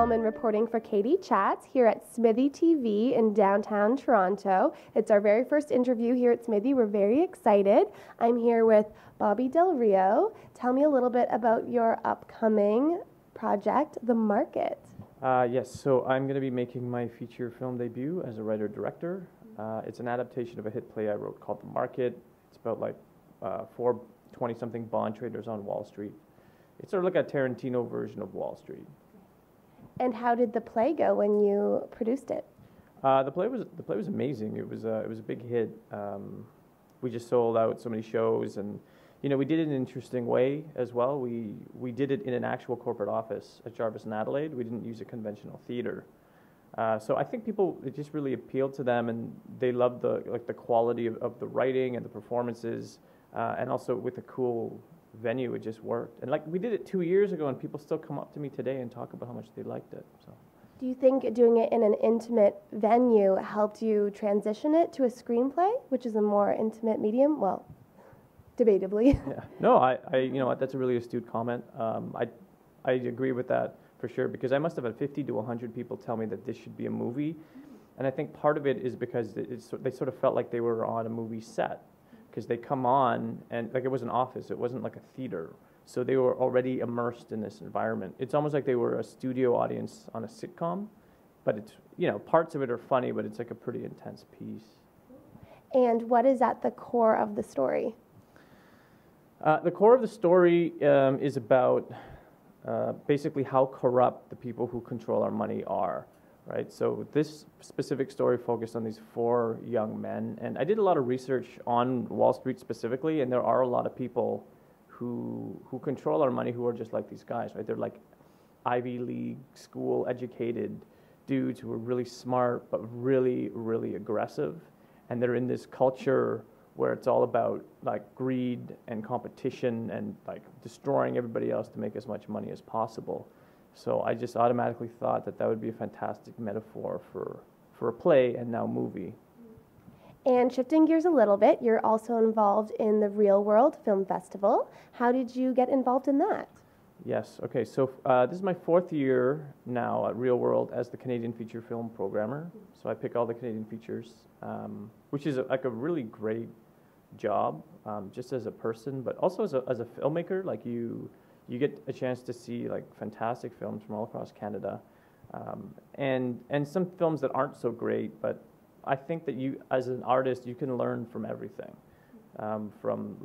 Uhlmann reporting for Katie Chats here at SMITHEE TV in downtown Toronto. It's our very first interview here at SMITHEE. We're very excited. I'm here with Bobby Del Rio. Tell me a little bit about your upcoming project, The Market. Yes, so I'm going to be making my feature film debut as a writer-director. It's an adaptation of a hit play I wrote called The Market. It's about like 4 20-something bond traders on Wall Street. It's sort of like a Tarantino version of Wall Street. And how did the play go when you produced it? The play was amazing. It was a big hit. We just sold out so many shows, and we did it in an interesting way as well. We did it in an actual corporate office at Jarvis and Adelaide. We didn't use a conventional theater. So I think it just really appealed to them, and they loved the quality of the writing and the performances, and also with a cool venue. It just worked. And we did it 2 years ago, and people still come up to me today and talk about how much they liked it. So, do you think doing it in an intimate venue helped you transition it to a screenplay, which is a more intimate medium? Well, debatably. Yeah. No, that's a really astute comment. I agree with that for sure, because I must have had 50 to 100 people tell me that this should be a movie. And I think part of it is because they sort of felt like they were on a movie set, because they come on and it was an office, it wasn't like a theater. So they were already immersed in this environment. It's almost like they were a studio audience on a sitcom, but it's, parts of it are funny, but it's like a pretty intense piece. And what is at the core of the story? The core of the story is about basically how corrupt the people who control our money are, right? So this specific story focused on these 4 young men, and I did a lot of research on Wall Street specifically, and there are a lot of people who control our money who are just like these guys, right? They're like Ivy League school educated dudes who are really smart but really, really aggressive, and they're in this culture where it's all about greed and competition and destroying everybody else to make as much money as possible. So I just automatically thought that would be a fantastic metaphor for a play and now movie. And shifting gears a little bit, you're also involved in the REELWORLD Film Festival. How did you get involved in that? Yes, okay, so this is my 4th year now at REELWORLD as the Canadian feature film programmer. So I pick all the Canadian features, which is a really great job, just as a person, but also as a filmmaker. You get a chance to see fantastic films from all across Canada, and some films that aren't so great, but I think that you, as an artist, you can learn from everything, from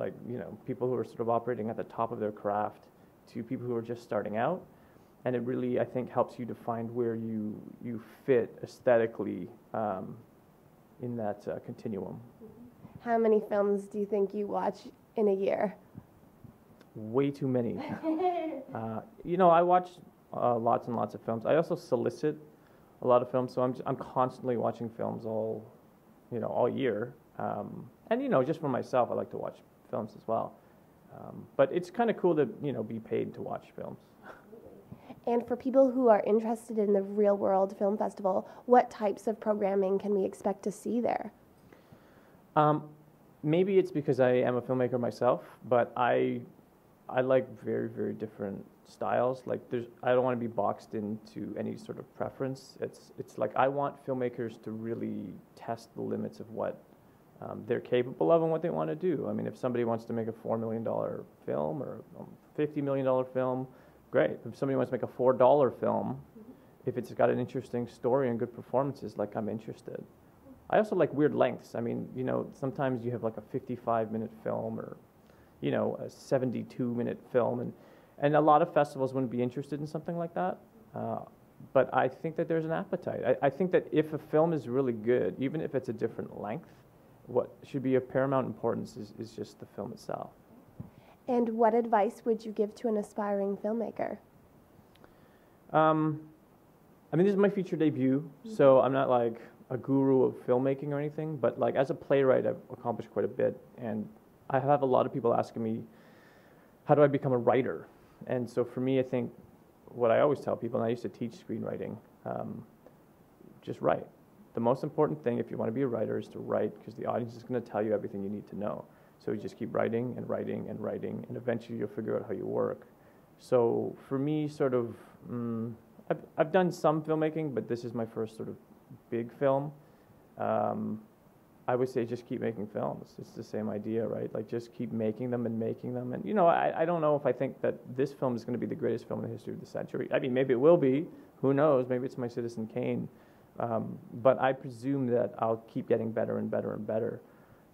people who are sort of operating at the top of their craft to people who are just starting out, and it really, I think, helps you to find where you fit aesthetically in that continuum. How many films do you think you watch in a year? Way too many. I watch lots and lots of films. I also solicit a lot of films, so I'm constantly watching films all year. And just for myself, I like to watch films as well. But it's kind of cool to be paid to watch films. And for people who are interested in the REELWORLD Film Festival, what types of programming can we expect to see there? Maybe it's because I am a filmmaker myself, but I like very, very different styles. I don't want to be boxed into any sort of preference. It's like I want filmmakers to really test the limits of what they're capable of and what they want to do. I mean, if somebody wants to make a $4 million film or a $50 million film, great. If somebody wants to make a $4 film, if it's got an interesting story and good performances, I'm interested. I also like weird lengths. I mean, sometimes you have a 55-minute film or, a 72-minute film, and a lot of festivals wouldn't be interested in something like that. But I think that there's an appetite. I think that if a film is really good, even if it's a different length, what should be of paramount importance is just the film itself. And what advice would you give to an aspiring filmmaker? This is my feature debut, so I'm not a guru of filmmaking or anything, but as a playwright, I've accomplished quite a bit, and I have a lot of people asking me, how do I become a writer? And so for me, I think what I always tell people, and I used to teach screenwriting, just write. The most important thing if you want to be a writer is to write, because the audience is going to tell you everything you need to know. So you just keep writing and writing and writing, and eventually you'll figure out how you work. So for me, sort of I've done some filmmaking, but this is my first sort of big film. I would say just keep making films. It's the same idea, right? Like just keep making them. And you know, I don't know if I think that this film is going to be the greatest film in the history of the century. I mean, maybe it will be. Who knows? Maybe it's my Citizen Kane. But I presume that I'll keep getting better and better and better.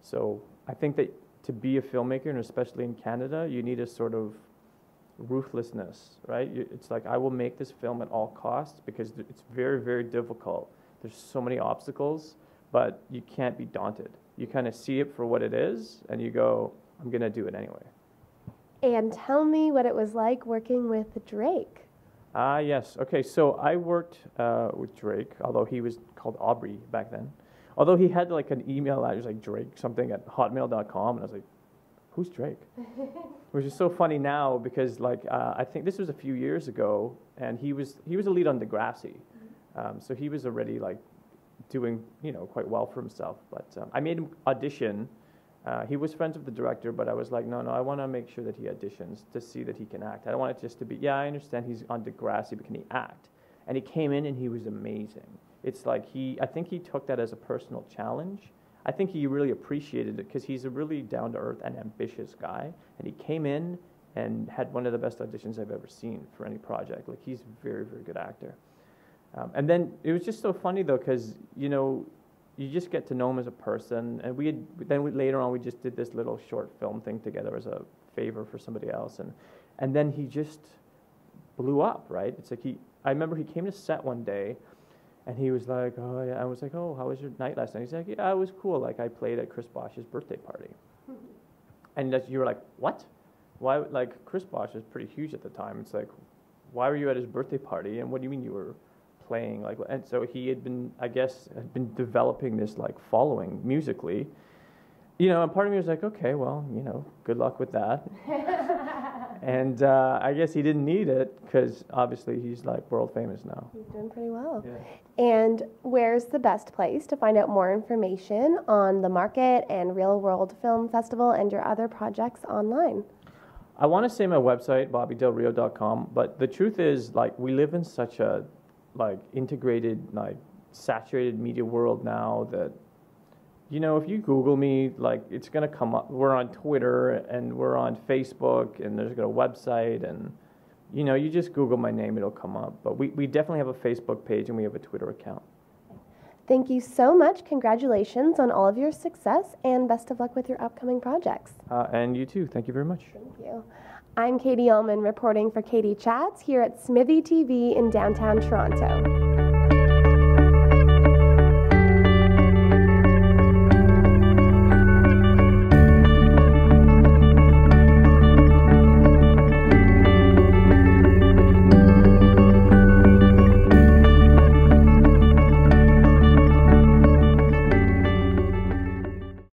So I think that to be a filmmaker, and especially in Canada, you need a sort of ruthlessness, right? It's like I will make this film at all costs because it's very, very difficult. There's so many obstacles, but you can't be daunted. You kind of see it for what it is, and you go, I'm going to do it anyway. And tell me what it was like working with Drake. Yes. Okay, so I worked with Drake, although he was called Aubrey back then. Although he had like an email address like Drake something at hotmail.com, and I was like, who's Drake? Which is so funny now because like I think this was a few years ago, and he was a lead on Degrassi, so he was already like doing quite well for himself. But I made him audition. He was friends with the director, but I was like, no, I want to make sure that he auditions to see that he can act. I don't want it just to be, yeah, I understand he's on Degrassi, but can he act? And he came in and he was amazing. It's like I think he took that as a personal challenge. I think he really appreciated it because he's a really down-to-earth and ambitious guy. And he came in and had one of the best auditions I've ever seen for any project. Like, he's a very, very good actor. And then it was just so funny, though, because, you just get to know him as a person. And later on, we just did this little short film thing together as a favor for somebody else. And then he just blew up, right? It's like I remember he came to set one day, and he was like, oh, yeah. I was like, oh, how was your night last night? He's like, yeah, it was cool. Like, I played at Chris Bosch's birthday party. And you were like, what? Why? Like, Chris Bosch was pretty huge at the time. It's like, why were you at his birthday party? And what do you mean you were playing? Like, and so he had been, I guess, developing this, like, following musically. And part of me was like, okay, well, good luck with that. And I guess he didn't need it because obviously he's like world famous now. He's doing pretty well. Yeah. And where's the best place to find out more information on the market and Real World Film Festival and your other projects online? I want to say my website, bobbydelrio.com, but the truth is, like, we live in such a integrated, saturated media world now that if you Google me, it's going to come up. We're on Twitter, and we're on Facebook, and there's a website, and, you just Google my name, it'll come up. But we definitely have a Facebook page, and we have a Twitter account. Thank you so much. Congratulations on all of your success, and best of luck with your upcoming projects. And you too. Thank you very much. Thank you. I'm Katie Uhlmann reporting for Katie Chats here at SMITHEE TV in downtown Toronto.